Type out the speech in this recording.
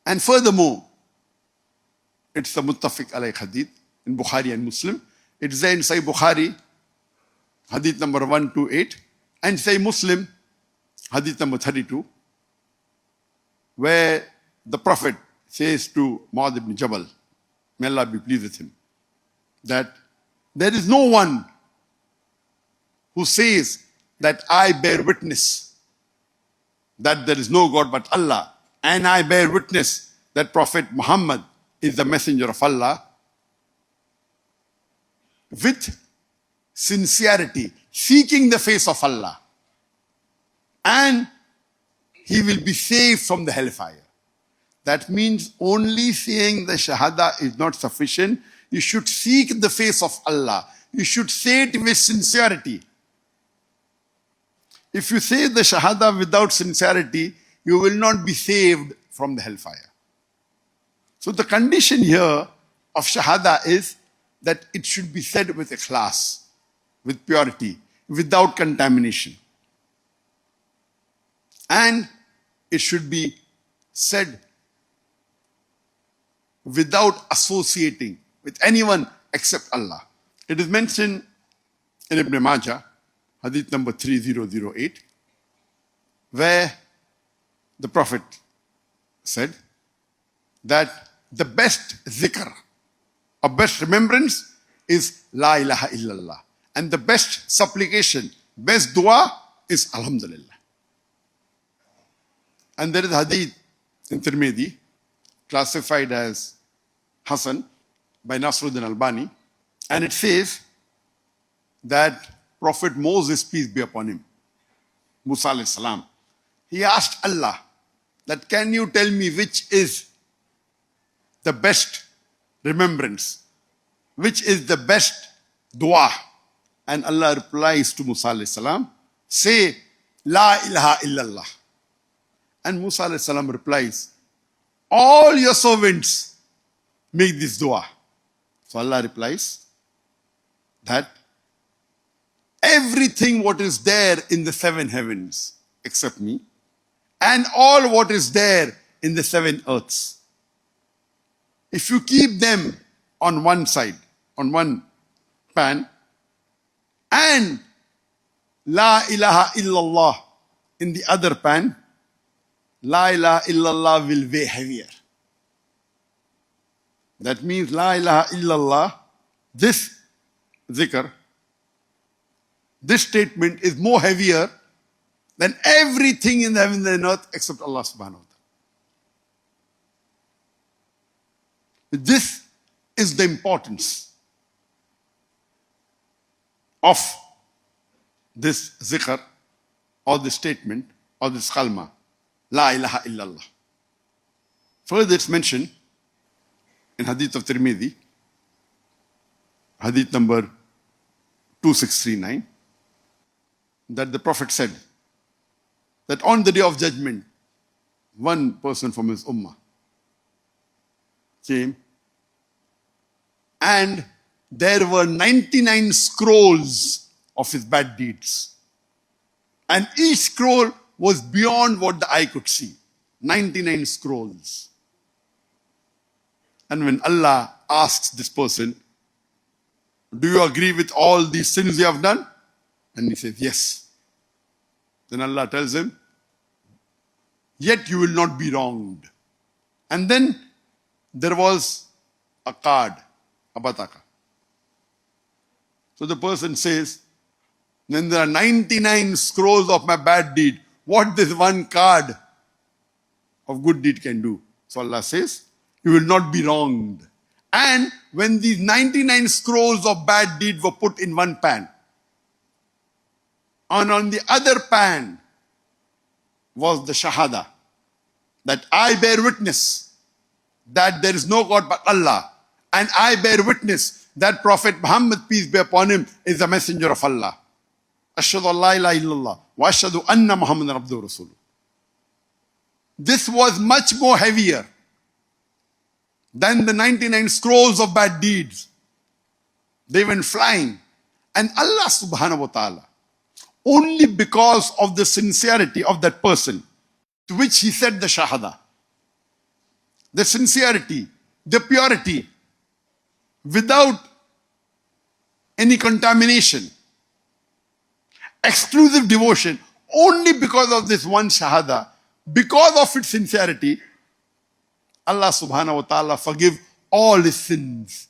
And furthermore, it's the muttafiq alayh hadith in Bukhari and Muslim. It's there in Sahih Bukhari, hadith number 128, and Sahih Muslim, hadith number 32, where the Prophet says to Mu'adh ibn Jabal, may Allah be pleased with him, that there is no one who says that I bear witness that there is no God but Allah, and I bear witness that Prophet Muhammad is the messenger of Allah, with sincerity, seeking the face of Allah, and he will be saved from the hellfire. That means only saying the Shahadah is not sufficient. You should seek the face of Allah. You should say it with sincerity. If you say the Shahadah without sincerity, you will not be saved from the hellfire. So the condition here of Shahadah is that it should be said with Ikhlaas, with purity, without contamination. And it should be said without associating with anyone except Allah. It is mentioned in Ibn Majah, hadith number 3008, where the Prophet said that the best zikr, or best remembrance is La Ilaha Illallah. And the best supplication, best dua is Alhamdulillah. And there is hadith in Tirmidhi, classified as Hasan by Nasruddin Albani, and it says that Prophet Moses, peace be upon him, Musa alayhi salam, he asked Allah that, can you tell me which is the best remembrance, which is the best dua? And Allah replies to Musa alayhi salam, say La ilaha illallah. And Musa alayhi salam replies, all your servants make this dua. So Allah replies that everything what is there in the 7 heavens except me, and all what is there in the 7 earths, if you keep them on one side, on one pan, and La ilaha illallah in the other pan, La ilaha illallah will weigh heavier. That means La ilaha illallah, this zikr, this statement is more heavier than everything in the heaven and earth except Allah subhanahu wa ta'ala. This is the importance of this zikr, or this statement, or this kalma, La ilaha illallah. Further, it's mentioned in hadith of Tirmidhi, hadith number 2639, that the Prophet said that on the day of judgment, one person from his ummah came, and there were 99 scrolls of his bad deeds. And each scroll was beyond what the eye could see. 99 scrolls. And when Allah asks this person, do you agree with all these sins you have done? And he says, yes. Then Allah tells him, yet you will not be wronged. And then there was a card, a bataka. So the person says, then there are 99 scrolls of my bad deed. What this one card of good deed can do? So Allah says, you will not be wronged. And when these 99 scrolls of bad deed were put in one pan, and on the other pan was the Shahadah, that I bear witness that there is no God but Allah, and I bear witness that Prophet Muhammad, peace be upon him, is the messenger of Allah. Ashhadu an la ilaha illallah wa ashhadu anna Muhammadan abduhu rasuluh. This was much more heavier than the 99 scrolls of bad deeds. They went flying. And Allah subhanahu wa ta'ala, only because of the sincerity of that person to which he said the Shahadah, the sincerity, the purity, without any contamination, exclusive devotion, only because of this one Shahadah, because of its sincerity, Allah subhanahu wa ta'ala forgive all his sins.